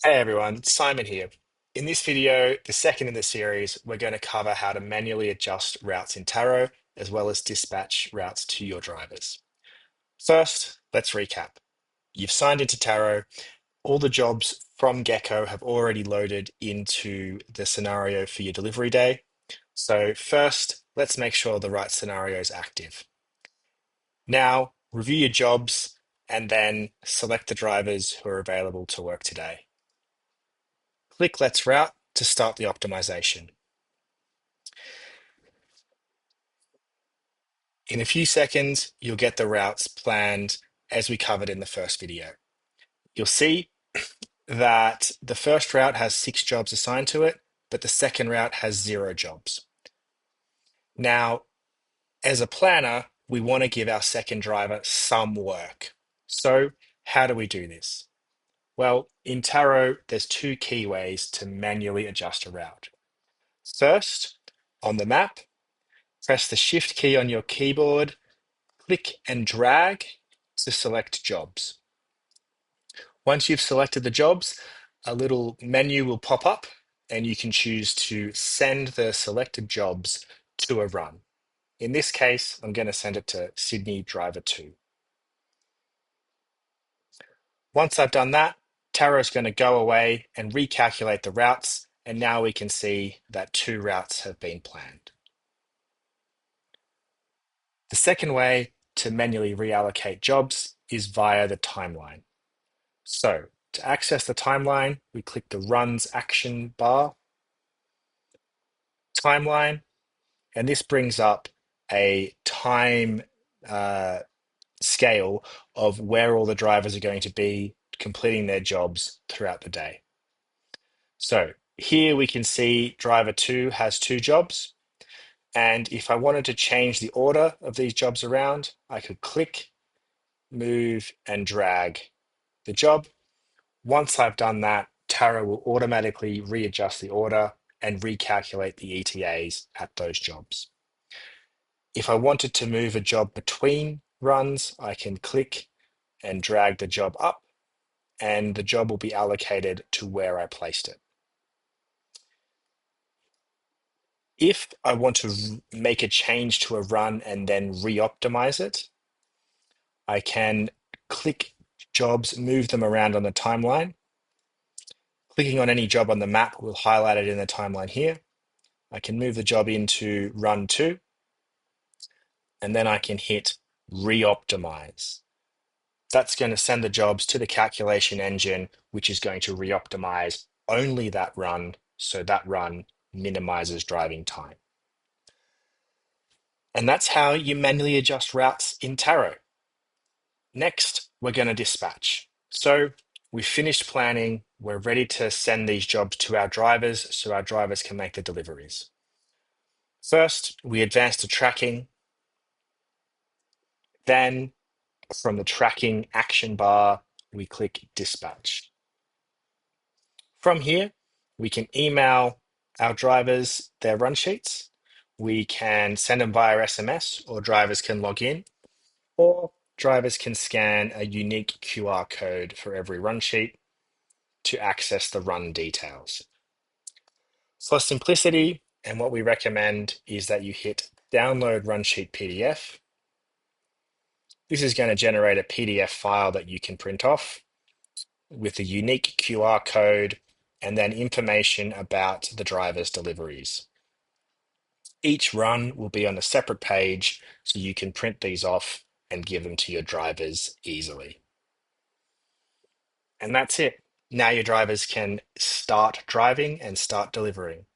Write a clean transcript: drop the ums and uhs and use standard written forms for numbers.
Hey everyone, it's Simon here. In this video, the second in the series, we're going to cover how to manually adjust routes in Taro, as well as dispatch routes to your drivers. First, let's recap. You've signed into Taro. All the jobs from Gecko have already loaded into the scenario for your delivery day. So first, let's make sure the right scenario is active. Now, review your jobs and then select the drivers who are available to work today. Click Let's Route to start the optimization. In a few seconds, you'll get the routes planned as we covered in the first video. You'll see that the first route has 6 jobs assigned to it, but the second route has 0 jobs. Now, as a planner, we want to give our second driver some work. So how do we do this? Well, in Taro, there's 2 key ways to manually adjust a route. First, on the map, press the Shift key on your keyboard, click and drag to select jobs. Once you've selected the jobs, a little menu will pop up and you can choose to send the selected jobs to a run. In this case, I'm going to send it to Sydney Driver 2. Once I've done that, Taro is going to go away and recalculate the routes, and now we can see that 2 routes have been planned. The second way to manually reallocate jobs is via the timeline. So to access the timeline, we click the Runs action bar, Timeline, and this brings up a time uh, scale of where all the drivers are going to be completing their jobs throughout the day. So here we can see driver 2 has 2 jobs. And if I wanted to change the order of these jobs around, I could click, move, and drag the job. Once I've done that, Taro will automatically readjust the order and recalculate the ETAs at those jobs. If I wanted to move a job between runs, I can click and drag the job up, and the job will be allocated to where I placed it. If I want to make a change to a run and then re-optimize it, I can click jobs, move them around on the timeline. Clicking on any job on the map will highlight it in the timeline here. I can move the job into run 2, and then I can hit re-optimize. That's going to send the jobs to the calculation engine, which is going to re-optimize only that run, so that run minimizes driving time. And that's how you manually adjust routes in Taro. Next, we're going to dispatch. So we've finished planning. We're ready to send these jobs to our drivers so our drivers can make the deliveries. First, we advance to tracking. Then from the tracking action bar, we click dispatch. From here, we can email our drivers their run sheets. We can send them via SMS, or drivers can log in, or drivers can scan a unique QR code for every run sheet to access the run details. For simplicity, and what we recommend is that you hit download run sheet PDF. This is going to generate a PDF file that you can print off with a unique QR code and then information about the driver's deliveries. Each run will be on a separate page, so you can print these off and give them to your drivers easily. And that's it. Now your drivers can start driving and start delivering.